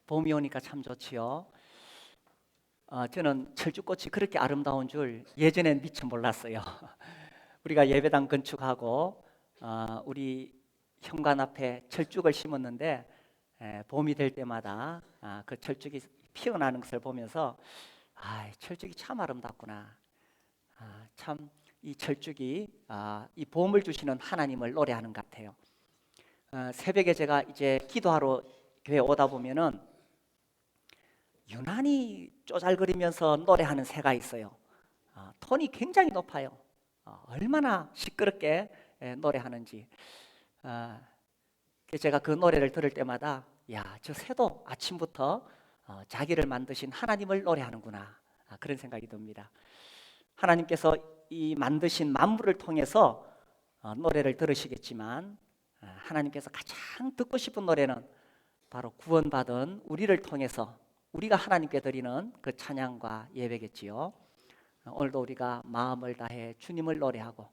봄이 오니까 참 좋지요. 저는 철쭉꽃이 그렇게 아름다운 줄 예전엔 미처 몰랐어요. 우리가 예배당 건축하고 우리 현관 앞에 철쭉을 심었는데 봄이 될 때마다 그 철쭉이 피어나는 것을 보면서 철쭉이 참 아름답구나. 참 이 철쭉이 이 봄을 주시는 하나님을 노래하는 것 같아요. 새벽에 제가 이제 기도하러 교회 오다 보면은 유난히 쪼잘거리면서 노래하는 새가 있어요. 톤이 굉장히 높아요. 얼마나 시끄럽게 노래하는지. 제가 그 노래를 들을 때마다 저 새도 아침부터 자기를 만드신 하나님을 노래하는구나, 그런 생각이 듭니다. 하나님께서 이 만드신 만물을 통해서 노래를 들으시겠지만 하나님께서 가장 듣고 싶은 노래는 바로 구원받은 우리를 통해서 우리가 하나님께 드리는 그 찬양과 예배겠지요. 오늘도 우리가 마음을 다해 주님을 노래하고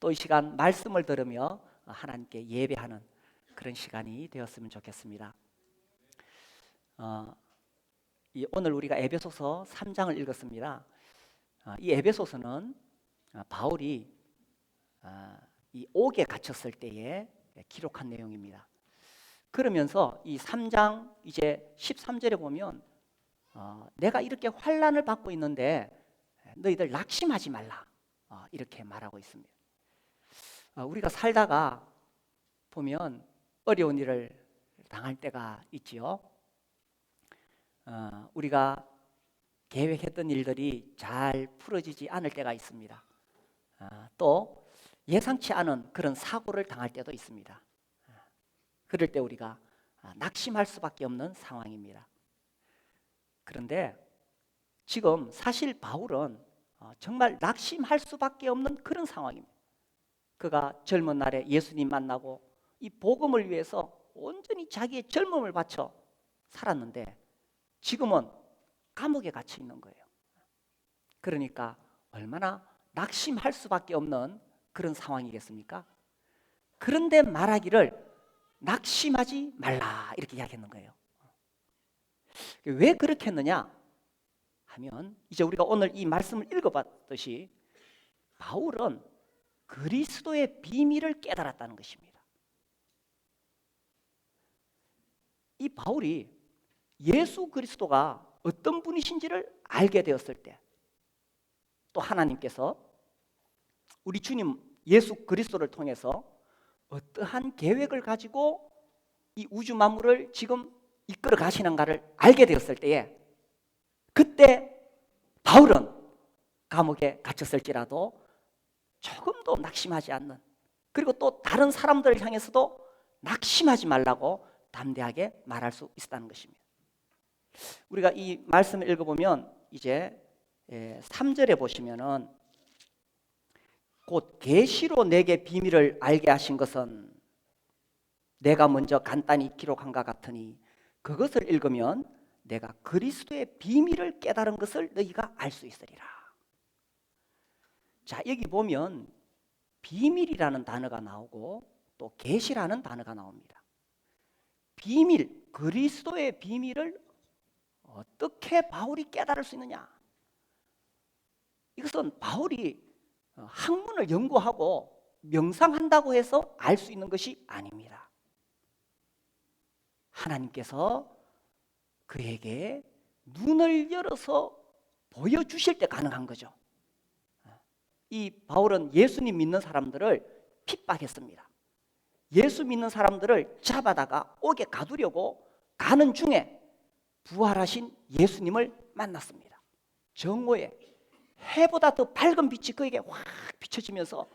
또 이 시간 말씀을 들으며 하나님께 예배하는 그런 시간이 되었으면 좋겠습니다. 오늘 우리가 에베소서 3장을 읽었습니다. 이 에베소서는 바울이 이 옥에 갇혔을 때에 기록한 내용입니다. 그러면서 이 3장 이제 13절에 보면 내가 이렇게 환난을 받고 있는데 너희들 낙심하지 말라, 이렇게 말하고 있습니다. 우리가 살다가 보면 어려운 일을 당할 때가 있지요. 우리가 계획했던 일들이 잘 풀어지지 않을 때가 있습니다. 또 예상치 않은 그런 사고를 당할 때도 있습니다. 그럴 때 우리가 낙심할 수밖에 없는 상황입니다. 그런데 지금 사실 바울은 정말 낙심할 수밖에 없는 그런 상황입니다. 그가 젊은 날에 예수님 만나고 이 복음을 위해서 온전히 자기의 젊음을 바쳐 살았는데 지금은 감옥에 갇혀 있는 거예요. 그러니까 얼마나 낙심할 수밖에 없는 그런 상황이겠습니까? 그런데 말하기를 낙심하지 말라, 이렇게 이야기했는 거예요. 왜 그렇게 했느냐 하면 이제 우리가 오늘 이 말씀을 읽어봤듯이 바울은 그리스도의 비밀을 깨달았다는 것입니다. 이 바울이 예수 그리스도가 어떤 분이신지를 알게 되었을 때, 또 하나님께서 우리 주님 예수 그리스도를 통해서 어떠한 계획을 가지고 이 우주 만물을 지금 이끌어 가시는가를 알게 되었을 때에, 그때 바울은 감옥에 갇혔을지라도 조금도 낙심하지 않는, 그리고 또 다른 사람들을 향해서도 낙심하지 말라고 담대하게 말할 수 있었다는 것입니다. 우리가 이 말씀을 읽어보면 이제 3절에 보시면은 곧 계시로 내게 비밀을 알게 하신 것은 내가 먼저 간단히 기록한 것 같으니 그것을 읽으면 내가 그리스도의 비밀을 깨달은 것을 너희가 알 수 있으리라. 자, 여기 보면 비밀이라는 단어가 나오고 또 계시라는 단어가 나옵니다. 비밀, 그리스도의 비밀을 어떻게 바울이 깨달을 수 있느냐? 이것은 바울이 학문을 연구하고 명상한다고 해서 알 수 있는 것이 아닙니다. 하나님께서 그에게 눈을 열어서 보여주실 때 가능한 거죠. 이 바울은 예수님 믿는 사람들을 핍박했습니다. 예수 믿는 사람들을 잡아다가 옥에 가두려고 가는 중에 부활하신 예수님을 만났습니다. 정오에 해보다 더 밝은 빛이 그에게 확 비춰지면서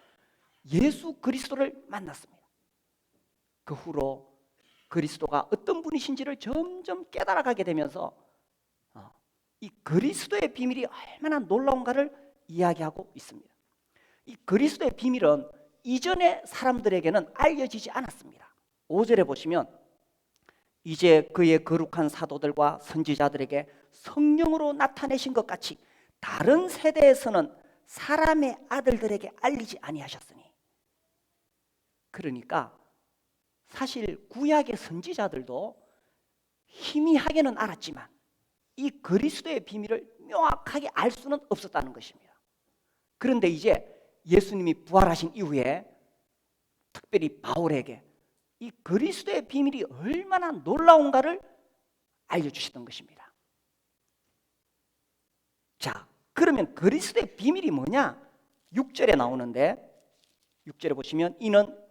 예수 그리스도를 만났습니다. 그 후로 그리스도가 어떤 분이신지를 점점 깨달아가게 되면서 이 그리스도의 비밀이 얼마나 놀라운가를 이야기하고 있습니다. 이 그리스도의 비밀은 이전의 사람들에게는 알려지지 않았습니다. 5절에 보시면 이제 그의 거룩한 사도들과 선지자들에게 성령으로 나타내신 것 같이 다른 세대에서는 사람의 아들들에게 알리지 아니하셨으니, 그러니까 사실 구약의 선지자들도 희미하게는 알았지만 이 그리스도의 비밀을 명확하게 알 수는 없었다는 것입니다. 그런데 이제 예수님이 부활하신 이후에 특별히 바울에게 이 그리스도의 비밀이 얼마나 놀라운가를 알려주시던 것입니다. 자, 그러면 그리스도의 비밀이 뭐냐? 6절에 나오는데 6절에 보시면 이는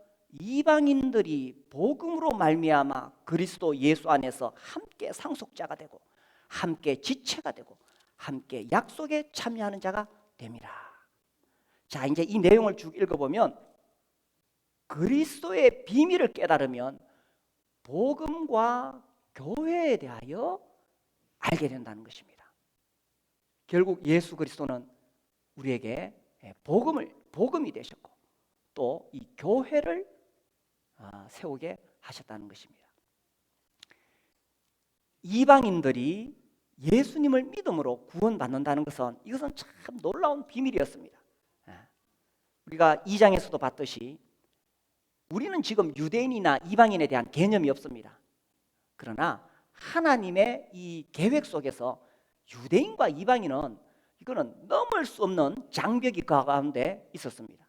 이방인들이 복음으로 말미암아 그리스도 예수 안에서 함께 상속자가 되고 함께 지체가 되고 함께 약속에 참여하는 자가 됨이라. 자, 이제 이 내용을 쭉 읽어보면 그리스도의 비밀을 깨달으면 복음과 교회에 대하여 알게 된다는 것입니다. 결국 예수 그리스도는 우리에게 복음이 되셨고 또 이 교회를 세우게 하셨다는 것입니다. 이방인들이 예수님을 믿음으로 구원받는다는 것은 이것은 참 놀라운 비밀이었습니다. 우리가 2장에서도 봤듯이 우리는 지금 유대인이나 이방인에 대한 개념이 없습니다. 그러나 하나님의 이 계획 속에서 유대인과 이방인은 이거는 넘을 수 없는 장벽이 그 가운데 있었습니다.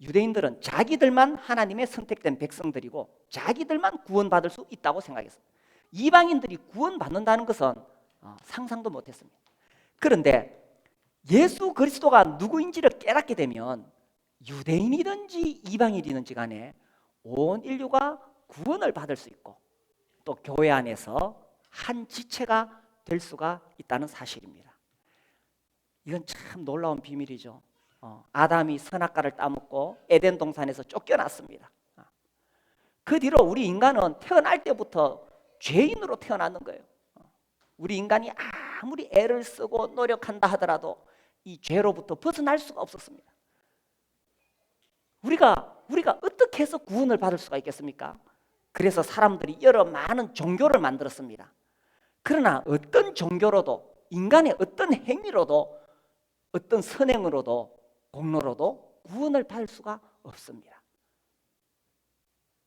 유대인들은 자기들만 하나님의 선택된 백성들이고 자기들만 구원받을 수 있다고 생각했습니다. 이방인들이 구원받는다는 것은 상상도 못했습니다. 그런데 예수 그리스도가 누구인지를 깨닫게 되면 유대인이든지 이방인이든지 간에 온 인류가 구원을 받을 수 있고 또 교회 안에서 한 지체가 될 수가 있다는 사실입니다. 이건 참 놀라운 비밀이죠. 아담이 선악과를 따먹고 에덴 동산에서 쫓겨났습니다. 그 뒤로 우리 인간은 태어날 때부터 죄인으로 태어나는 거예요. 우리 인간이 아무리 애를 쓰고 노력한다 하더라도 이 죄로부터 벗어날 수가 없었습니다. 우리가 어떻게 해서 구원을 받을 수가 있겠습니까? 그래서 사람들이 여러 많은 종교를 만들었습니다. 그러나 어떤 종교로도 인간의 어떤 행위로도 어떤 선행으로도 공로로도 구원을 받을 수가 없습니다.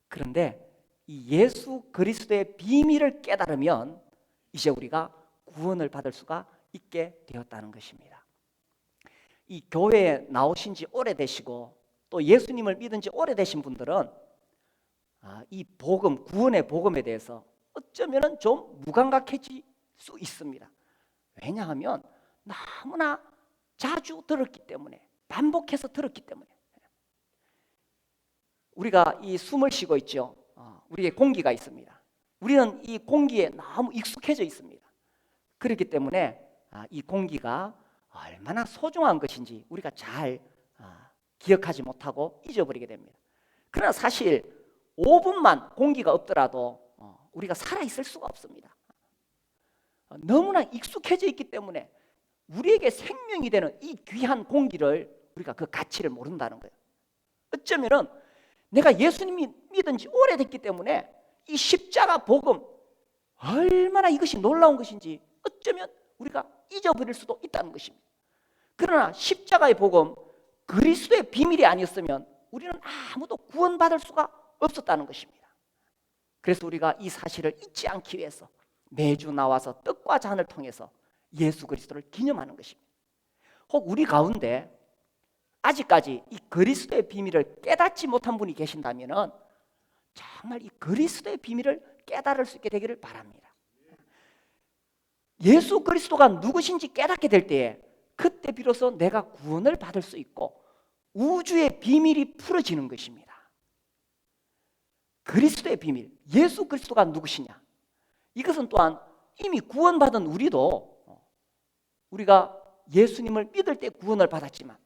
그런데 이 예수 그리스도의 비밀을 깨달으면 이제 우리가 구원을 받을 수가 있게 되었다는 것입니다. 이 교회에 나오신 지 오래되시고 또 예수님을 믿은 지 오래되신 분들은 이 복음, 구원의 복음에 대해서 어쩌면 좀 무감각해질 수 있습니다. 왜냐하면 너무나 자주 들었기 때문에, 반복해서 들었기 때문에. 우리가 이 숨을 쉬고 있죠. 우리의 공기가 있습니다. 우리는 이 공기에 너무 익숙해져 있습니다. 그렇기 때문에 이 공기가 얼마나 소중한 것인지 우리가 잘 기억하지 못하고 잊어버리게 됩니다. 그러나 사실 5분만 공기가 없더라도 우리가 살아있을 수가 없습니다. 너무나 익숙해져 있기 때문에 우리에게 생명이 되는 이 귀한 공기를 우리가 그 가치를 모른다는 거예요. 어쩌면은 내가 예수님이 믿은 지 오래됐기 때문에 이 십자가 복음 얼마나 이것이 놀라운 것인지 어쩌면 우리가 잊어버릴 수도 있다는 것입니다. 그러나 십자가의 복음, 그리스도의 비밀이 아니었으면 우리는 아무도 구원받을 수가 없었다는 것입니다. 그래서 우리가 이 사실을 잊지 않기 위해서 매주 나와서 떡과 잔을 통해서 예수 그리스도를 기념하는 것입니다. 혹 우리 가운데 아직까지 이 그리스도의 비밀을 깨닫지 못한 분이 계신다면 정말 이 그리스도의 비밀을 깨달을 수 있게 되기를 바랍니다. 예수 그리스도가 누구신지 깨닫게 될 때에 그때 비로소 내가 구원을 받을 수 있고 우주의 비밀이 풀어지는 것입니다. 그리스도의 비밀, 예수 그리스도가 누구시냐? 이것은 또한 이미 구원받은 우리도 우리가 예수님을 믿을 때 구원을 받았지만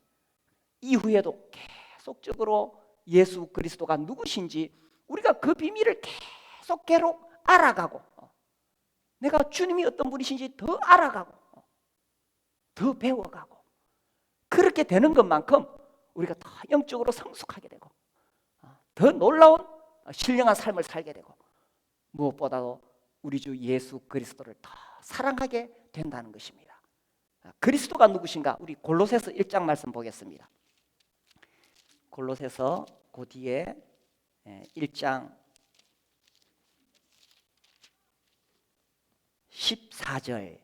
이후에도 계속적으로 예수 그리스도가 누구신지 우리가 그 비밀을 계속 알아가고 내가 주님이 어떤 분이신지 더 알아가고 더 배워가고 그렇게 되는 것만큼 우리가 더 영적으로 성숙하게 되고 더 놀라운 신령한 삶을 살게 되고 무엇보다도 우리 주 예수 그리스도를 더 사랑하게 된다는 것입니다. 그리스도가 누구신가? 우리 골로새서 1장 말씀 보겠습니다. 골로새서 그 뒤에 1장 14절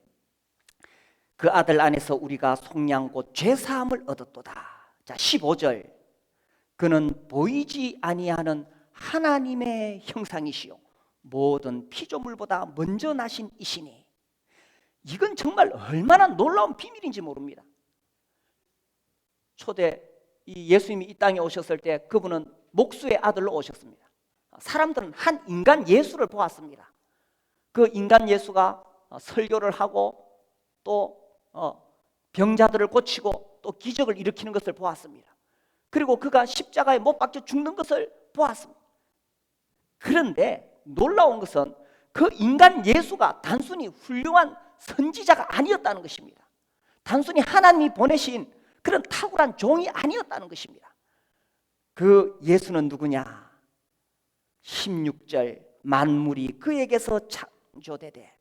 그 아들 안에서 우리가 속량 곧 죄사함을 얻었도다. 자 15절 그는 보이지 아니하는 하나님의 형상이시요 모든 피조물보다 먼저 나신 이시니. 이건 정말 얼마나 놀라운 비밀인지 모릅니다. 초대 이 예수님이 이 땅에 오셨을 때 그분은 목수의 아들로 오셨습니다. 사람들은 한 인간 예수를 보았습니다. 그 인간 예수가 설교를 하고 또 병자들을 고치고 또 기적을 일으키는 것을 보았습니다. 그리고 그가 십자가에 못 박혀 죽는 것을 보았습니다. 그런데 놀라운 것은 그 인간 예수가 단순히 훌륭한 선지자가 아니었다는 것입니다. 단순히 하나님이 보내신 그런 탁월한 종이 아니었다는 것입니다. 그 예수는 누구냐? 16절 만물이 그에게서 창조되되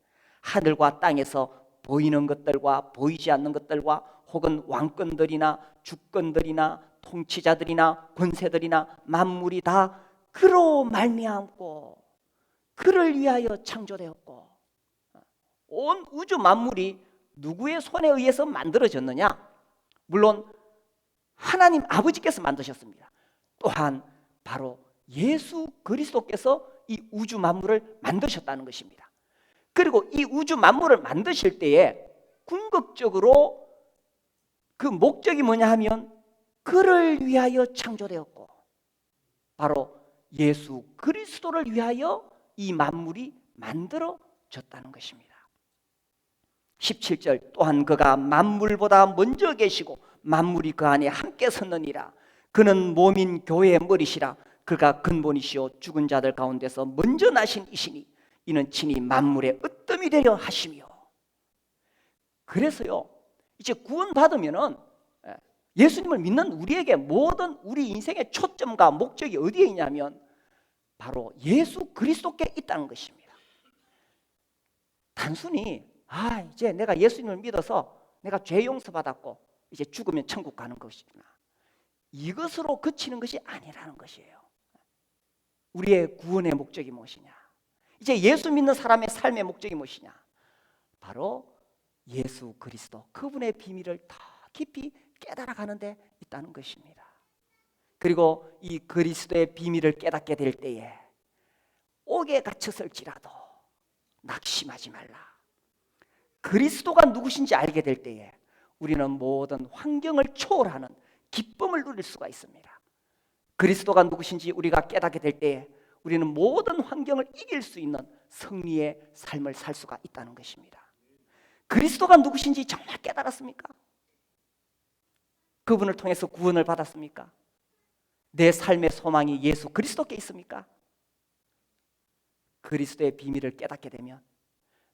하늘과 땅에서 보이는 것들과 보이지 않는 것들과 혹은 왕권들이나 주권들이나 통치자들이나 권세들이나 만물이 다 그로 말미암고 그를 위하여 창조되었고. 온 우주 만물이 누구의 손에 의해서 만들어졌느냐? 물론 하나님 아버지께서 만드셨습니다. 또한 바로 예수 그리스도께서 이 우주 만물을 만드셨다는 것입니다. 그리고 이 우주 만물을 만드실 때에 궁극적으로 그 목적이 뭐냐 하면 그를 위하여 창조되었고 바로 예수 그리스도를 위하여 이 만물이 만들어졌다는 것입니다. 17절 또한 그가 만물보다 먼저 계시고 만물이 그 안에 함께 섰느니라. 그는 몸인 교회의 머리시라. 그가 근본이시오 죽은 자들 가운데서 먼저 나신 이시니 이는 친히 만물의 으뜸이 되려 하시며. 그래서요 이제 구원받으면은 예수님을 믿는 우리에게 모든 우리 인생의 초점과 목적이 어디에 있냐면 바로 예수 그리스도께 있다는 것입니다. 단순히 이제 내가 예수님을 믿어서 내가 죄 용서받았고 이제 죽으면 천국 가는 것이구나, 이것으로 그치는 것이 아니라는 것이에요. 우리의 구원의 목적이 무엇이냐? 이제 예수 믿는 사람의 삶의 목적이 무엇이냐? 바로 예수 그리스도 그분의 비밀을 더 깊이 깨달아가는 데 있다는 것입니다. 그리고 이 그리스도의 비밀을 깨닫게 될 때에 옥에 갇혔을지라도 낙심하지 말라. 그리스도가 누구신지 알게 될 때에 우리는 모든 환경을 초월하는 기쁨을 누릴 수가 있습니다. 그리스도가 누구신지 우리가 깨닫게 될 때에 우리는 모든 환경을 이길 수 있는 승리의 삶을 살 수가 있다는 것입니다. 그리스도가 누구신지 정말 깨달았습니까? 그분을 통해서 구원을 받았습니까? 내 삶의 소망이 예수 그리스도께 있습니까? 그리스도의 비밀을 깨닫게 되면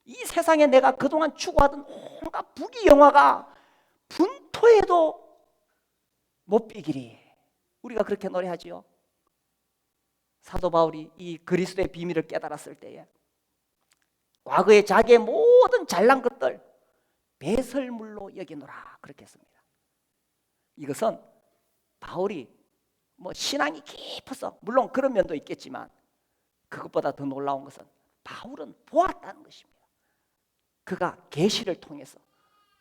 이 세상에 내가 그동안 추구하던 온갖 부귀영화가 분토에도 못 비기리. 우리가 그렇게 노래하지요. 사도 바울이 이 그리스도의 비밀을 깨달았을 때에 과거에 자기의 모든 잘난 것들 배설물로 여기노라 그렇게 했습니다. 이것은 바울이 신앙이 깊어서 물론 그런 면도 있겠지만 그것보다 더 놀라운 것은 바울은 보았다는 것입니다. 그가 계시를 통해서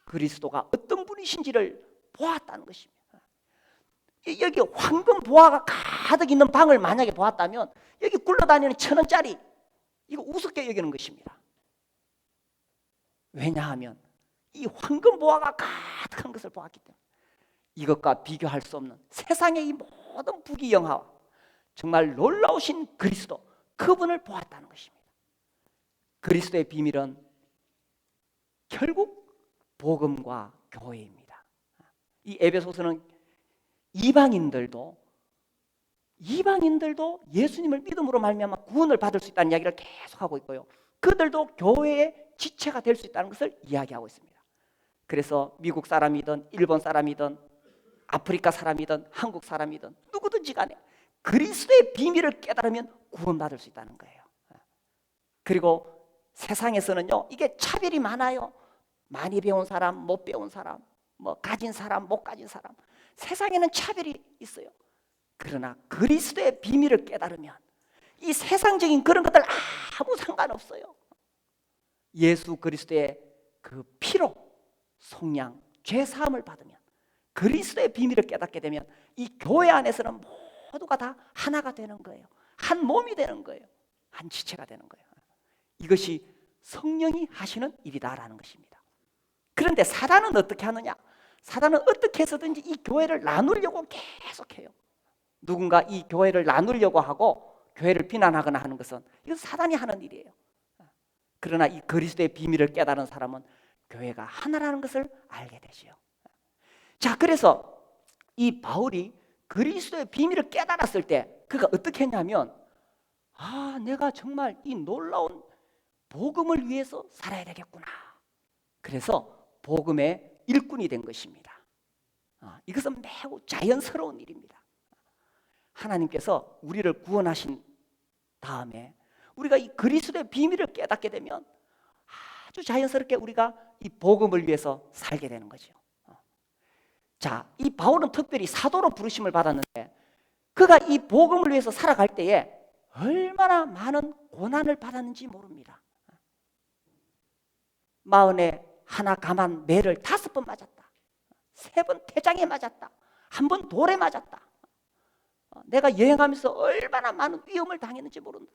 그리스도가 어떤 분이신지를 보았다는 것입니다. 여기 황금 보화가 가득 있는 방을 만약에 보았다면 여기 굴러다니는 1,000원짜리 이거 우습게 여기는 것입니다. 왜냐하면 이 황금 보화가 가득한 것을 보았기 때문에 이것과 비교할 수 없는 세상의 이 모든 부귀영화와 정말 놀라우신 그리스도 그분을 보았다는 것입니다. 그리스도의 비밀은 결국 복음과 교회입니다. 이 에베소서는 이방인들도 예수님을 믿음으로 말미암아 구원을 받을 수 있다는 이야기를 계속하고 있고요. 그들도 교회의 지체가 될 수 있다는 것을 이야기하고 있습니다. 그래서 미국 사람이든 일본 사람이든 아프리카 사람이든 한국 사람이든 누구든지 간에 그리스도의 비밀을 깨달으면 구원받을 수 있다는 거예요. 그리고 세상에서는요 이게 차별이 많아요. 많이 배운 사람, 못 배운 사람, 가진 사람, 못 가진 사람, 세상에는 차별이 있어요. 그러나 그리스도의 비밀을 깨달으면 이 세상적인 그런 것들 아무 상관없어요. 예수 그리스도의 그 피로 속량, 죄 사함을 받으면, 그리스도의 비밀을 깨닫게 되면 이 교회 안에서는 모두가 다 하나가 되는 거예요. 한 몸이 되는 거예요. 한 지체가 되는 거예요. 이것이 성령이 하시는 일이다라는 것입니다. 그런데 사단은 어떻게 하느냐? 사단은 어떻게 해서든지 이 교회를 나누려고 계속해요. 누군가 이 교회를 나누려고 하고 교회를 비난하거나 하는 것은 이건 사단이 하는 일이에요. 그러나 이 그리스도의 비밀을 깨달은 사람은 교회가 하나라는 것을 알게 되지요. 자, 그래서 이 바울이 그리스도의 비밀을 깨달았을 때 그가 어떻게 했냐면, 내가 정말 이 놀라운 복음을 위해서 살아야 되겠구나. 그래서 복음의 일꾼이 된 것입니다. 이것은 매우 자연스러운 일입니다. 하나님께서 우리를 구원하신 다음에 우리가 이 그리스도의 비밀을 깨닫게 되면 아주 자연스럽게 우리가 이 복음을 위해서 살게 되는 거죠. 자, 이 바울은 특별히 사도로 부르심을 받았는데 그가 이 복음을 위해서 살아갈 때에 얼마나 많은 고난을 받았는지 모릅니다. 41 감한 매를 5번 맞았다. 3번 태장에 맞았다. 1번 돌에 맞았다. 내가 여행하면서 얼마나 많은 위험을 당했는지 모른다.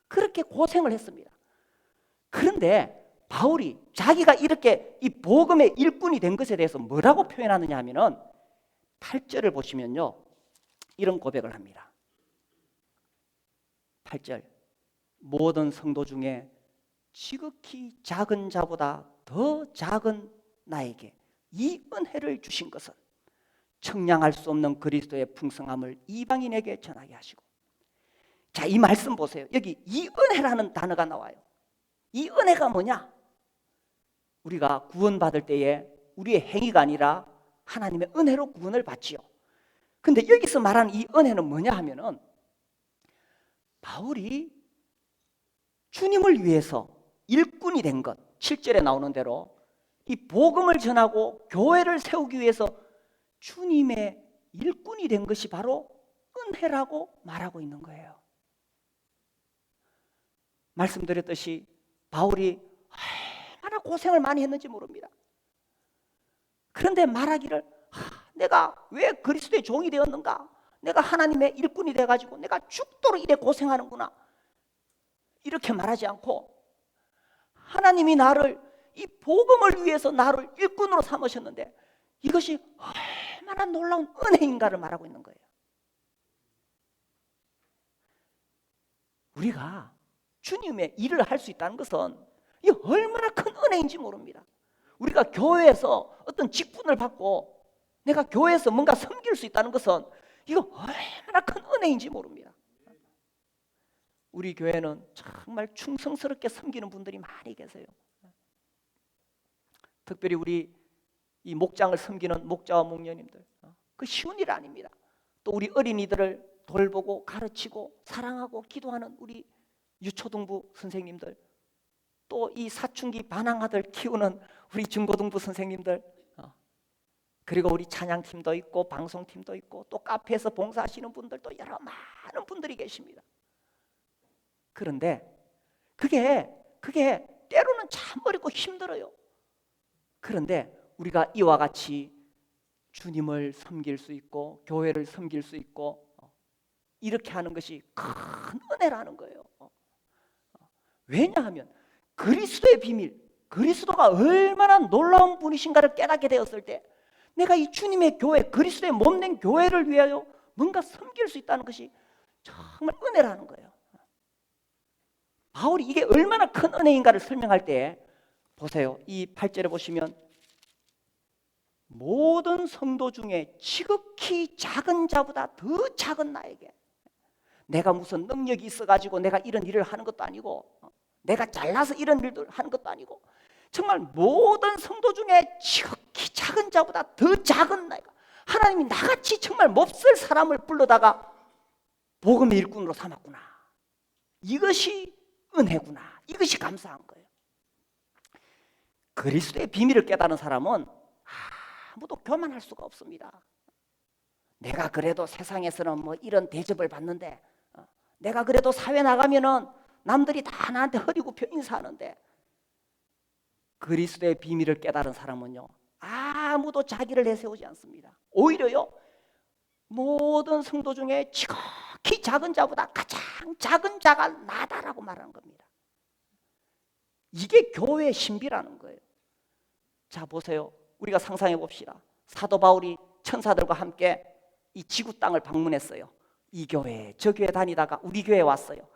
그렇게 고생을 했습니다. 그런데 바울이 자기가 이렇게 이 복음의 일꾼이 된 것에 대해서 뭐라고 표현하느냐 하면은 8절을 보시면요, 이런 고백을 합니다. 8절, 모든 성도 중에 지극히 작은 자보다 더 작은 나에게 이 은혜를 주신 것은 청량할 수 없는 그리스도의 풍성함을 이방인에게 전하게 하시고. 자, 이 말씀 보세요. 여기 이 은혜라는 단어가 나와요. 이 은혜가 뭐냐? 우리가 구원받을 때에 우리의 행위가 아니라 하나님의 은혜로 구원을 받지요. 근데 여기서 말하는 이 은혜는 뭐냐 하면은 바울이 주님을 위해서 일꾼이 된 것, 7절에 나오는 대로 이 복음을 전하고 교회를 세우기 위해서 주님의 일꾼이 된 것이 바로 은혜라고 말하고 있는 거예요. 말씀드렸듯이 바울이 얼마나 고생을 많이 했는지 모릅니다. 그런데 말하기를 내가 왜 그리스도의 종이 되었는가? 내가 하나님의 일꾼이 돼가지고 내가 죽도록 이래 고생하는구나. 이렇게 말하지 않고 하나님이 나를 이 복음을 위해서 나를 일꾼으로 삼으셨는데 이것이 얼마나 놀라운 은혜인가를 말하고 있는 거예요. 우리가 주님의 일을 할 수 있다는 것은 이 얼마나 큰 은혜인지 모릅니다. 우리가 교회에서 어떤 직분을 받고 내가 교회에서 뭔가 섬길 수 있다는 것은 이거 얼마나 큰 은혜인지 모릅니다. 우리 교회는 정말 충성스럽게 섬기는 분들이 많이 계세요. 특별히 우리 이 목장을 섬기는 목자와 목녀님들, 그 쉬운 일 아닙니다. 또 우리 어린이들을 돌보고 가르치고 사랑하고 기도하는 우리 유초등부 선생님들, 또 이 사춘기 반항아들 키우는 우리 중고등부 선생님들, 그리고 우리 찬양팀도 있고 방송팀도 있고 또 카페에서 봉사하시는 분들도 여러 많은 분들이 계십니다. 그런데 그게 때로는 참 어렵고 힘들어요. 그런데 우리가 이와 같이 주님을 섬길 수 있고 교회를 섬길 수 있고 이렇게 하는 것이 큰 은혜라는 거예요. 왜냐하면 그리스도의 비밀, 그리스도가 얼마나 놀라운 분이신가를 깨닫게 되었을 때 내가 이 주님의 교회, 그리스도의 몸된 교회를 위하여 뭔가 섬길 수 있다는 것이 정말 은혜라는 거예요. 바울이 이게 얼마나 큰 은혜인가를 설명할 때 보세요. 이 8절에 보시면 모든 성도 중에 지극히 작은 자보다 더 작은 나에게, 내가 무슨 능력이 있어가지고 내가 이런 일을 하는 것도 아니고 내가 잘나서 이런 일을 하는 것도 아니고 정말 모든 성도 중에 지극히 작은 자보다 더 작은 나이가, 하나님이 나같이 정말 몹쓸 사람을 불러다가 복음의 일꾼으로 삼았구나. 이것이 은혜구나. 이것이 감사한 거예요. 그리스도의 비밀을 깨달은 사람은 아무도 교만할 수가 없습니다. 내가 그래도 세상에서는 뭐 이런 대접을 받는데, 내가 그래도 사회 나가면은 남들이 다 나한테 허리 굽혀 인사하는데, 그리스도의 비밀을 깨달은 사람은요, 아무도 자기를 내세우지 않습니다. 오히려요, 모든 성도 중에 지극히 작은 자보다 가장 작은 자가 나다라고 말하는 겁니다. 이게 교회의 신비라는 거예요. 자, 보세요. 우리가 상상해 봅시다. 사도 바울이 천사들과 함께 이 지구 땅을 방문했어요. 이 교회, 저 교회 다니다가 우리 교회에 왔어요.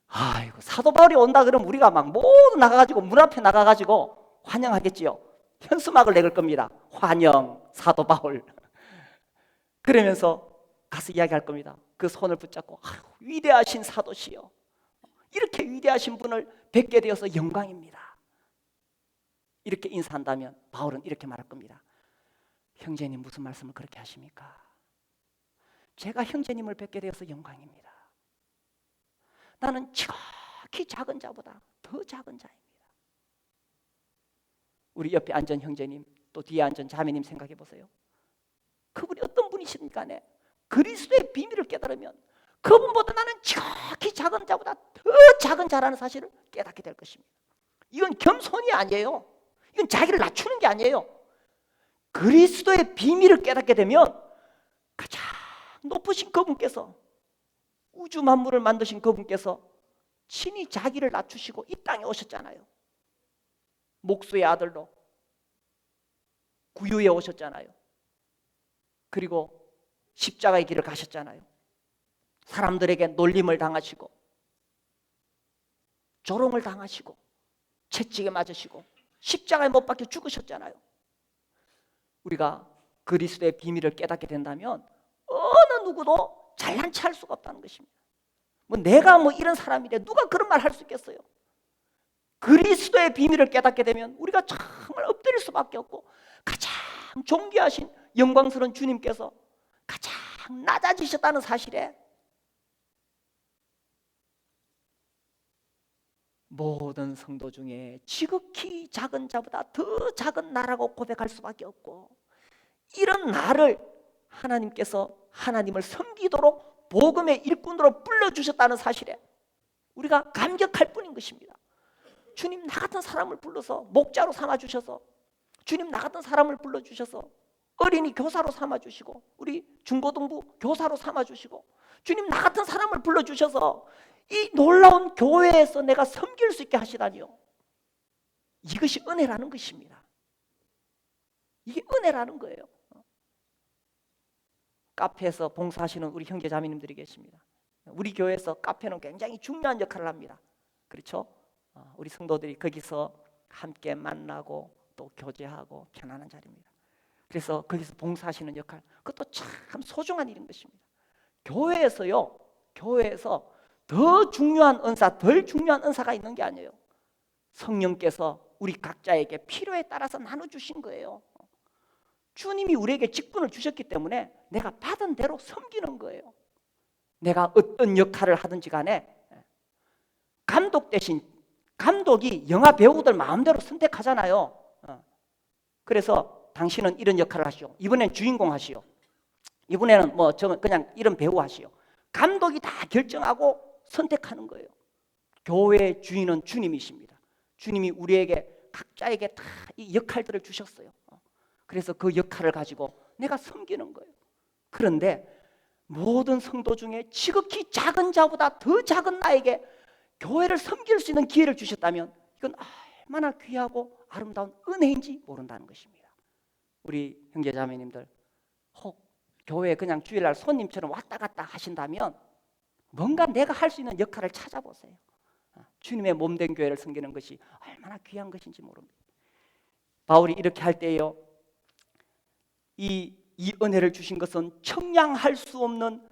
아이고, 사도 바울이 온다 그러면 우리가 막 모두 나가가지고 문 앞에 나가가지고 환영하겠지요. 현수막을 내걸 겁니다. 환영 사도 바울. 그러면서 가서 이야기할 겁니다. 그 손을 붙잡고 위대하신 사도시여, 이렇게 위대하신 분을 뵙게 되어서 영광입니다. 이렇게 인사한다면 바울은 이렇게 말할 겁니다. 형제님, 무슨 말씀을 그렇게 하십니까? 제가 형제님을 뵙게 되어서 영광입니다. 나는 지극히 작은 자보다 더 작은 자입니다. 우리 옆에 앉은 형제님, 또 뒤에 앉은 자매님 생각해 보세요. 그분이 어떤 분이십니까? 그리스도의 비밀을 깨달으면 그분보다 나는 지극히 작은 자보다 더 작은 자라는 사실을 깨닫게 될 것입니다. 이건 겸손이 아니에요. 이건 자기를 낮추는 게 아니에요. 그리스도의 비밀을 깨닫게 되면 가장 높으신 그분께서, 우주 만물을 만드신 그분께서 친히 자기를 낮추시고 이 땅에 오셨잖아요. 목수의 아들로 구유에 오셨잖아요. 그리고 십자가의 길을 가셨잖아요. 사람들에게 놀림을 당하시고 조롱을 당하시고 채찍에 맞으시고 십자가에 못 박혀 죽으셨잖아요. 우리가 그리스도의 비밀을 깨닫게 된다면 어느 누구도 잘난 체 할 수가 없다는 것입니다. 내가 이런 사람이래, 누가 그런 말 할 수 있겠어요? 그리스도의 비밀을 깨닫게 되면 우리가 정말 엎드릴 수밖에 없고, 가장 존귀하신 영광스러운 주님께서 가장 낮아지셨다는 사실에 모든 성도 중에 지극히 작은 자보다 더 작은 나라고 고백할 수밖에 없고, 이런 나를 하나님께서 하나님을 섬기도록 복음의 일꾼으로 불러주셨다는 사실에 우리가 감격할 뿐인 것입니다. 주님, 나 같은 사람을 불러서 목자로 삼아주셔서, 주님, 나 같은 사람을 불러주셔서 어린이 교사로 삼아주시고, 우리 중고등부 교사로 삼아주시고, 주님, 나 같은 사람을 불러주셔서 이 놀라운 교회에서 내가 섬길 수 있게 하시다니요. 이것이 은혜라는 것입니다. 이게 은혜라는 거예요. 카페에서 봉사하시는 우리 형제 자매님들이 계십니다. 우리 교회에서 카페는 굉장히 중요한 역할을 합니다. 그렇죠? 우리 성도들이 거기서 함께 만나고 또 교제하고 편안한 자리입니다. 그래서 거기서 봉사하시는 역할, 그것도 참 소중한 일인 것입니다. 교회에서요, 교회에서 더 중요한 은사, 덜 중요한 은사가 있는 게 아니에요. 성령께서 우리 각자에게 필요에 따라서 나눠주신 거예요. 주님이 우리에게 직분을 주셨기 때문에 내가 받은 대로 섬기는 거예요. 내가 어떤 역할을 하든지 간에 감독 대신, 감독이 영화 배우들 마음대로 선택하잖아요. 그래서 당신은 이런 역할을 하시오, 이번엔 주인공 하시오, 이번에는 그냥 이런 배우 하시오. 감독이 다 결정하고 선택하는 거예요. 교회의 주인은 주님이십니다. 주님이 우리에게 각자에게 다 이 역할들을 주셨어요. 그래서 그 역할을 가지고 내가 섬기는 거예요. 그런데 모든 성도 중에 지극히 작은 자보다 더 작은 나에게 교회를 섬길 수 있는 기회를 주셨다면 이건 얼마나 귀하고 아름다운 은혜인지 모른다는 것입니다. 우리 형제자매님들, 혹 교회에 그냥 주일날 손님처럼 왔다 갔다 하신다면 뭔가 내가 할 수 있는 역할을 찾아보세요. 주님의 몸된 교회를 섬기는 것이 얼마나 귀한 것인지 모릅니다. 바울이 이렇게 할 때요, 이 은혜를 주신 것은 청량할 수 없는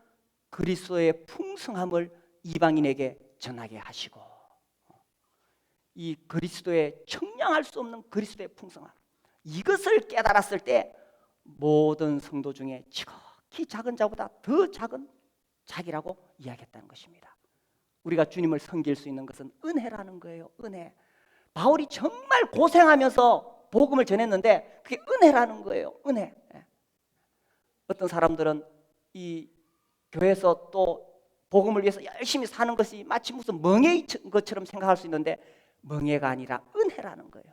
그리스도의 풍성함을 이방인에게 전하게 하시고, 이 그리스도의 청량할 수 없는 그리스도의 풍성함, 이것을 깨달았을 때 모든 성도 중에 지극히 작은 자보다 더 작은 자기라고 이야기했다는 것입니다. 우리가 주님을 섬길 수 있는 것은 은혜라는 거예요. 은혜. 바울이 정말 고생하면서 복음을 전했는데 그게 은혜라는 거예요. 은혜. 어떤 사람들은 이 교회에서 또 복음을 위해서 열심히 사는 것이 마치 무슨 멍해인 것처럼 생각할 수 있는데, 멍해가 아니라 은혜라는 거예요.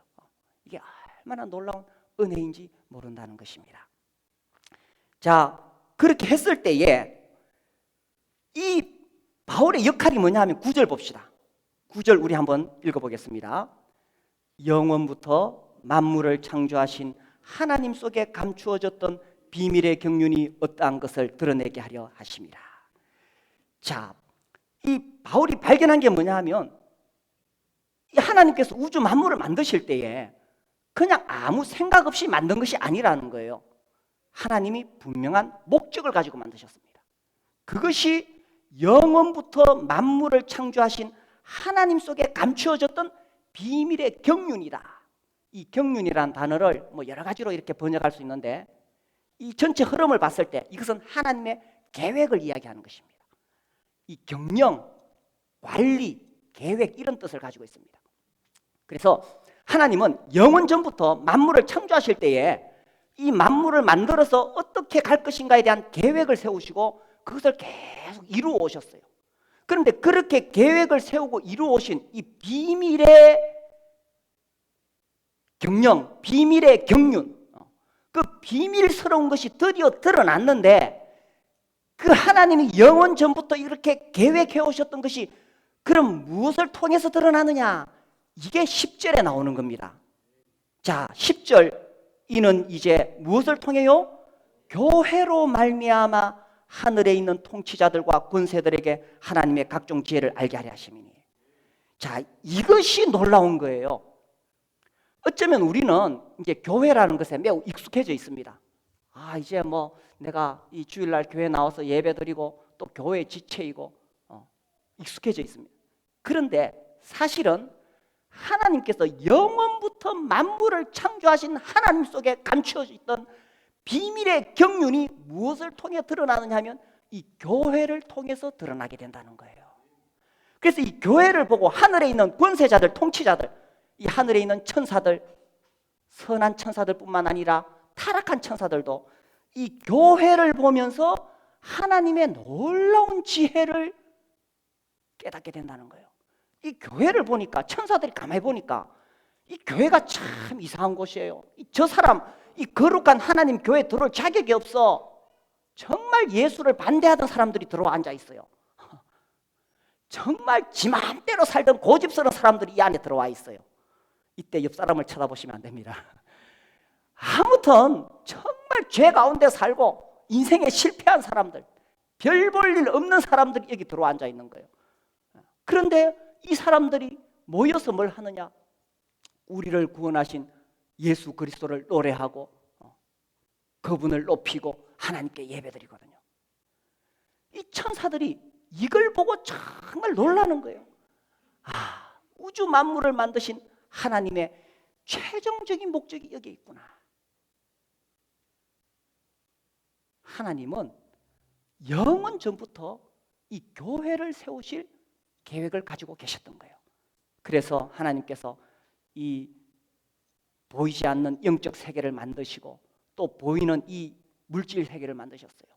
이게 얼마나 놀라운 은혜인지 모른다는 것입니다. 자, 그렇게 했을 때에 이 바울의 역할이 뭐냐 하면 9절 봅시다. 9절 우리 한번 읽어보겠습니다. 영원부터 만물을 창조하신 하나님 속에 감추어졌던 비밀의 경륜이 어떠한 것을 드러내게 하려 하심이라. 자, 이 바울이 발견한 게 뭐냐 하면 이 하나님께서 우주 만물을 만드실 때에 그냥 아무 생각 없이 만든 것이 아니라는 거예요. 하나님이 분명한 목적을 가지고 만드셨습니다. 그것이 영원부터 만물을 창조하신 하나님 속에 감추어졌던 비밀의 경륜이다. 이 경륜이라는 단어를 뭐 여러 가지로 이렇게 번역할 수 있는데 이 전체 흐름을 봤을 때 이것은 하나님의 계획을 이야기하는 것입니다. 이 경영, 관리, 계획 이런 뜻을 가지고 있습니다. 그래서 하나님은 영원 전부터 만물을 창조하실 때에 이 만물을 만들어서 어떻게 갈 것인가에 대한 계획을 세우시고 그것을 계속 이루어 오셨어요. 그런데 그렇게 계획을 세우고 이루어 오신 이 비밀의 경영, 비밀의 경륜, 그 비밀스러운 것이 드디어 드러났는데 그 하나님이 영원 전부터 이렇게 계획해 오셨던 것이 그럼 무엇을 통해서 드러나느냐? 이게 10절에 나오는 겁니다. 자, 10절 이는 이제 무엇을 통해요? 교회로 말미암아 하늘에 있는 통치자들과 권세들에게 하나님의 각종 지혜를 알게 하려 하심이니. 자, 이것이 놀라운 거예요. 어쩌면 우리는 이제 교회라는 것에 매우 익숙해져 있습니다. 아, 이제 뭐 내가 이 주일날 교회 나와서 예배드리고 또 교회 지체이고 익숙해져 있습니다. 그런데 사실은 하나님께서 영원부터 만물을 창조하신 하나님 속에 감추어져 있던 비밀의 경륜이 무엇을 통해 드러나느냐 하면 이 교회를 통해서 드러나게 된다는 거예요. 그래서 이 교회를 보고 하늘에 있는 권세자들, 통치자들, 이 하늘에 있는 천사들, 선한 천사들뿐만 아니라 타락한 천사들도 이 교회를 보면서 하나님의 놀라운 지혜를 깨닫게 된다는 거예요. 이 교회를 보니까 천사들이 가만히 보니까 이 교회가 참 이상한 곳이에요. 저 사람 이 거룩한 하나님 교회에 들어올 자격이 없어. 정말 예수를 반대하던 사람들이 들어와 앉아 있어요. 정말 지 마음대로 살던 고집스러운 사람들이 이 안에 들어와 있어요. 이때 옆 사람을 쳐다보시면 안 됩니다. 아무튼 정말 죄 가운데 살고 인생에 실패한 사람들, 별 볼 일 없는 사람들이 여기 들어와 앉아 있는 거예요. 그런데 이 사람들이 모여서 뭘 하느냐? 우리를 구원하신 예수 그리스도를 노래하고 그분을 높이고 하나님께 예배드리거든요. 이 천사들이 이걸 보고 정말 놀라는 거예요. 아, 우주 만물을 만드신 하나님의 최종적인 목적이 여기 있구나. 하나님은 영원 전부터 이 교회를 세우실 계획을 가지고 계셨던 거예요. 그래서 하나님께서 이 보이지 않는 영적 세계를 만드시고 또 보이는 이 물질 세계를 만드셨어요.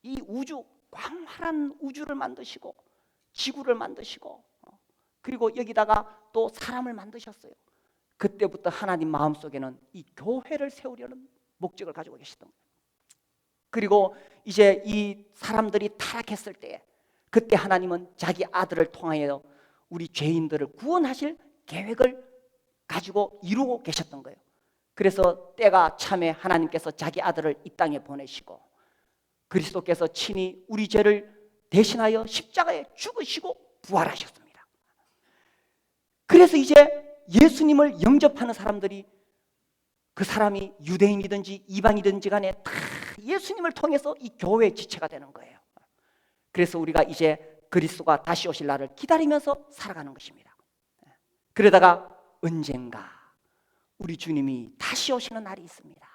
이 우주, 광활한 우주를 만드시고 지구를 만드시고 그리고 여기다가 또 사람을 만드셨어요. 그때부터 하나님 마음속에는 이 교회를 세우려는 목적을 가지고 계셨던 거예요. 그리고 이제 이 사람들이 타락했을 때 그때 하나님은 자기 아들을 통하여 우리 죄인들을 구원하실 계획을 가지고 이루고 계셨던 거예요. 그래서 때가 참에 하나님께서 자기 아들을 이 땅에 보내시고 그리스도께서 친히 우리 죄를 대신하여 십자가에 죽으시고 부활하셨습니다. 그래서 이제 예수님을 영접하는 사람들이 그 사람이 유대인이든지 이방이든지 간에 다 예수님을 통해서 이 교회의 지체가 되는 거예요. 그래서 우리가 이제 그리스도가 다시 오실 날을 기다리면서 살아가는 것입니다. 그러다가 언젠가 우리 주님이 다시 오시는 날이 있습니다.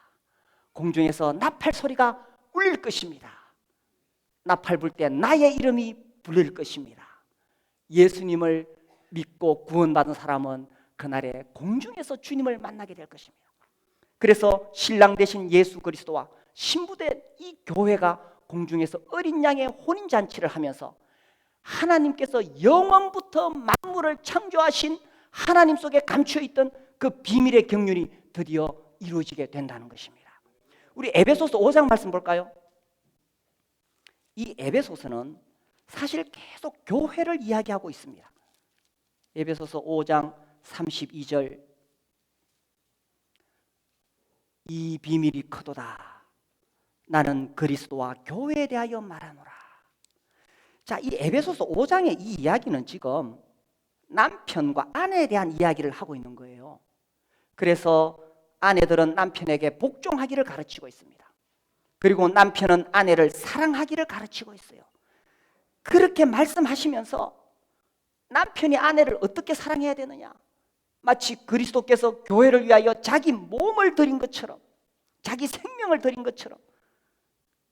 공중에서 나팔 소리가 울릴 것입니다. 나팔 불 때 나의 이름이 불릴 것입니다. 예수님을 믿고 구원받은 사람은 그날에 공중에서 주님을 만나게 될 것입니다. 그래서 신랑 되신 예수 그리스도와 신부된 이 교회가 공중에서 어린 양의 혼인잔치를 하면서 하나님께서 영원부터 만물을 창조하신 하나님 속에 감추어 있던 그 비밀의 경륜이 드디어 이루어지게 된다는 것입니다. 우리 에베소서 5장 말씀 볼까요? 이 에베소서는 사실 계속 교회를 이야기하고 있습니다. 에베소서 5장 32절, 이 비밀이 크도다. 나는 그리스도와 교회에 대하여 말하노라. 자, 이 에베소서 5장의 이 이야기는 지금 남편과 아내에 대한 이야기를 하고 있는 거예요. 그래서 아내들은 남편에게 복종하기를 가르치고 있습니다. 그리고 남편은 아내를 사랑하기를 가르치고 있어요. 그렇게 말씀하시면서 남편이 아내를 어떻게 사랑해야 되느냐, 마치 그리스도께서 교회를 위하여 자기 몸을 드린 것처럼, 자기 생명을 드린 것처럼,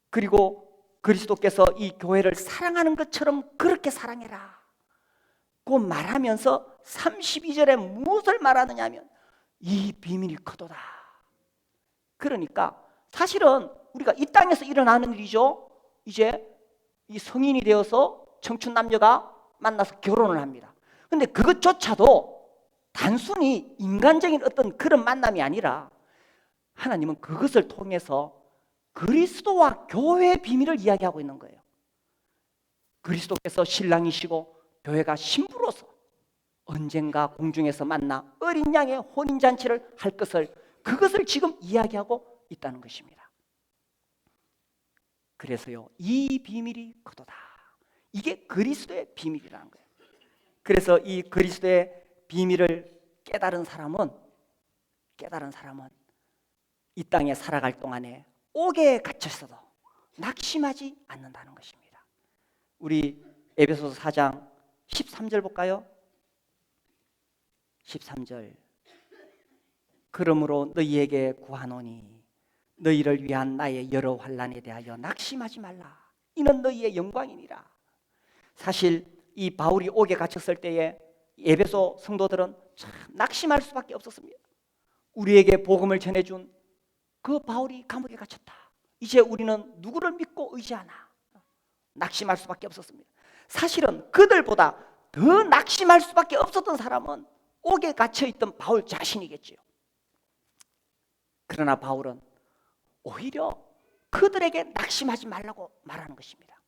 그리고 그리스도께서 이 교회를 사랑하는 것처럼 그렇게 사랑해라 고 말하면서 32절에 무엇을 말하느냐 하면 이 비밀이 크도다. 그러니까 사실은 우리가 이 땅에서 일어나는 일이죠. 이제 이 성인이 되어서 청춘 남녀가 만나서 결혼을 합니다. 근데 그것조차도 단순히 인간적인 어떤 그런 만남이 아니라 하나님은 그것을 통해서 그리스도와 교회의 비밀을 이야기하고 있는 거예요. 그리스도께서 신랑이시고 교회가 신부로서 언젠가 공중에서 만나 어린 양의 혼인잔치를 할 것을, 그것을 지금 이야기하고 있다는 것입니다. 그래서요, 이 비밀이 크도다. 이게 그리스도의 비밀이라는 거예요. 그래서 이 그리스도의 비밀을 깨달은 사람은 이 땅에 살아갈 동안에 옥에 갇혀 있어도 낙심하지 않는다는 것입니다. 우리 에베소서 4장 13절 볼까요? 13절, 그러므로 너희에게 구하노니 너희를 위한 나의 여러 환난에 대하여 낙심하지 말라. 이는 너희의 영광이니라. 사실 이 바울이 옥에 갇혔을 때에 에베소 성도들은 참 낙심할 수밖에 없었습니다. 우리에게 복음을 전해준 그 바울이 감옥에 갇혔다. 이제 우리는 누구를 믿고 의지하나? 낙심할 수밖에 없었습니다. 사실은 그들보다 더 낙심할 수밖에 없었던 사람은 옥에 갇혀있던 바울 자신이겠지요. 그러나 바울은 오히려 그들에게 낙심하지 말라고 말하는 것입니다.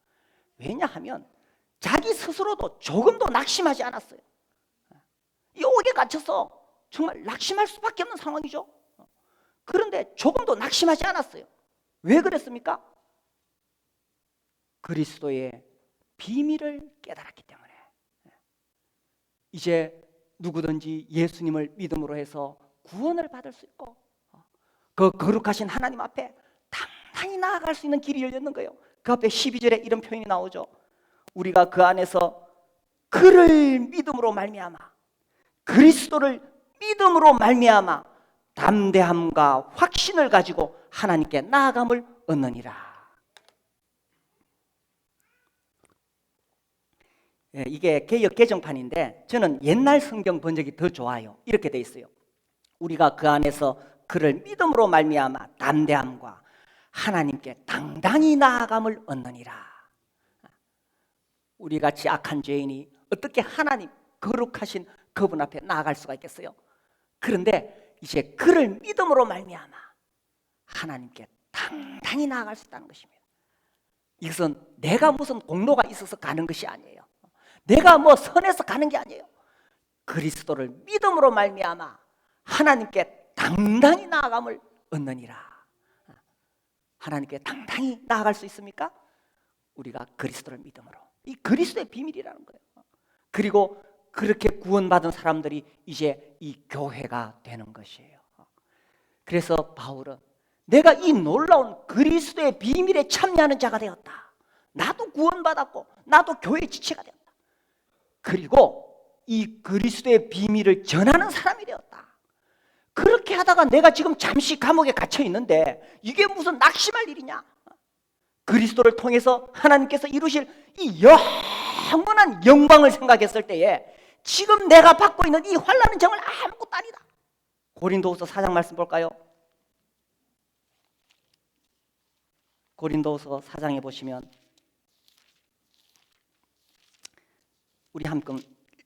왜냐하면 자기 스스로도 조금도 낙심하지 않았어요. 이 옥에 갇혀서 정말 낙심할 수밖에 없는 상황이죠. 그런데 조금도 낙심하지 않았어요. 왜 그랬습니까? 그리스도의 비밀을 깨달았기 때문에. 이제 누구든지 예수님을 믿음으로 해서 구원을 받을 수 있고 그 거룩하신 하나님 앞에 당당히 나아갈 수 있는 길이 열렸는 거예요. 그 앞에 12절에 이런 표현이 나오죠. 우리가 그 안에서 그를 믿음으로 말미암아, 그리스도를 믿음으로 말미암아 담대함과 확신을 가지고 하나님께 나아감을 얻느니라. 이게 개역 개정판인데 저는 옛날 성경 번역이 더 좋아요. 이렇게 돼 있어요. 우리가 그 안에서 그를 믿음으로 말미암아 담대함과 하나님께 당당히 나아감을 얻느니라. 우리같이 악한 죄인이 어떻게 하나님 거룩하신 그분 앞에 나아갈 수가 있겠어요? 그런데 이제 그를 믿음으로 말미암아 하나님께 당당히 나아갈 수 있다는 것입니다. 이것은 내가 무슨 공로가 있어서 가는 것이 아니에요. 내가 뭐 선해서 가는 게 아니에요. 그리스도를 믿음으로 말미암아 하나님께 당당히 나아감을 얻느니라. 하나님께 당당히 나아갈 수 있습니까? 우리가 그리스도를 믿음으로. 이 그리스도의 비밀이라는 거예요. 그리고 그렇게 구원받은 사람들이 이제 이 교회가 되는 것이에요. 그래서 바울은 내가 이 놀라운 그리스도의 비밀에 참여하는 자가 되었다. 나도 구원받았고 나도 교회의 지체가 되었다. 그리고 이 그리스도의 비밀을 전하는 사람이 되었다. 그렇게 하다가 내가 지금 잠시 감옥에 갇혀 있는데 이게 무슨 낙심할 일이냐? 그리스도를 통해서 하나님께서 이루실 이 영원한 영광을 생각했을 때에 지금 내가 받고 있는 이 환난은 정말 아무것도 아니다. 고린도후서 4장 말씀 볼까요? 고린도후서 4장에 보시면 우리 함께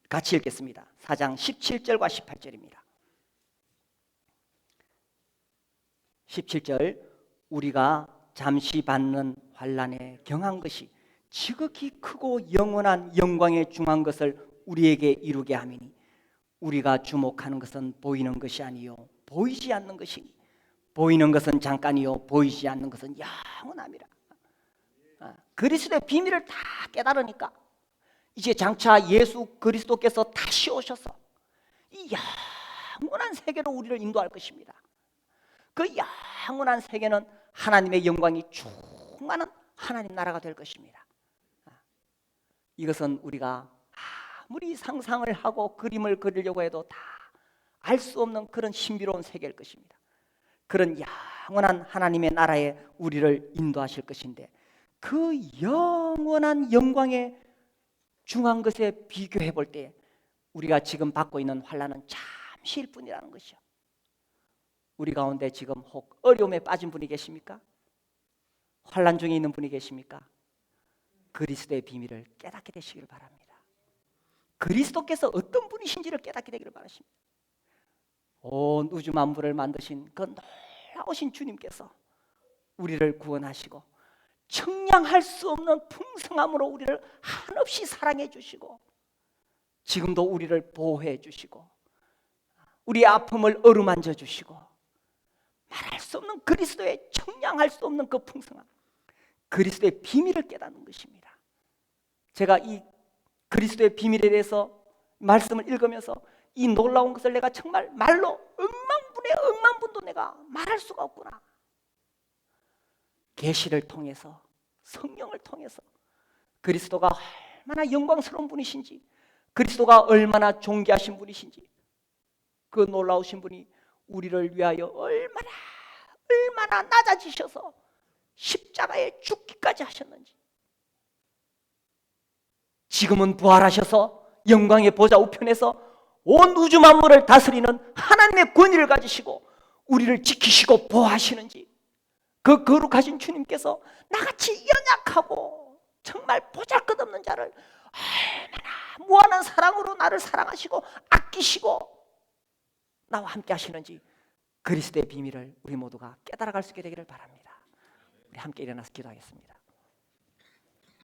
같이 읽겠습니다. 4장 17절과 18절입니다. 17절 우리가 잠시 받는 환난에 경한 것이 지극히 크고 영원한 영광에 중한 것을 우리에게 이루게 함이니 우리가 주목하는 것은 보이는 것이 아니요 보이지 않는 것이니 보이는 것은 잠깐이요 보이지 않는 것은 영원함이라. 그리스도의 비밀을 다 깨달으니까 이제 장차 예수 그리스도께서 다시 오셔서 이 영원한 세계로 우리를 인도할 것입니다. 그 영원한 세계는 하나님의 영광이 충만한 하나님 나라가 될 것입니다. 이것은 우리가 아무리 상상을 하고 그림을 그리려고 해도 다 알 수 없는 그런 신비로운 세계일 것입니다. 그런 영원한 하나님의 나라에 우리를 인도하실 것인데 그 영원한 영광에 중한 것에 비교해 볼 때 우리가 지금 받고 있는 환난은 잠시일 뿐이라는 것이요. 우리 가운데 지금 혹 어려움에 빠진 분이 계십니까? 환난 중에 있는 분이 계십니까? 그리스도의 비밀을 깨닫게 되시기를 바랍니다. 그리스도께서 어떤 분이신지를 깨닫게 되기를 바라십니다. 온 우주 만물을 만드신 그 놀라우신 주님께서 우리를 구원하시고 청량할 수 없는 풍성함으로 우리를 한없이 사랑해 주시고 지금도 우리를 보호해 주시고 우리의 아픔을 어루만져 주시고 말할 수 없는 그리스도의 청량할 수 없는 그 풍성함, 그리스도의 비밀을 깨닫는 것입니다. 제가 이 그리스도의 비밀에 대해서 말씀을 읽으면서 이 놀라운 것을 내가 정말 말로 억만분도 내가 말할 수가 없구나. 계시를 통해서 성령을 통해서 그리스도가 얼마나 영광스러운 분이신지 그리스도가 얼마나 존귀하신 분이신지 그 놀라우신 분이 우리를 위하여 얼마나 낮아지셔서 십자가에 죽기까지 하셨는지 지금은 부활하셔서 영광의 보좌 우편에서 온 우주 만물을 다스리는 하나님의 권위를 가지시고 우리를 지키시고 보호하시는지 그 거룩하신 주님께서 나같이 연약하고 정말 보잘것없는 자를 얼마나 무한한 사랑으로 나를 사랑하시고 아끼시고 나와 함께 하시는지 그리스도의 비밀을 우리 모두가 깨달아갈 수 있게 되기를 바랍니다. 우리 함께 일어나서 기도하겠습니다.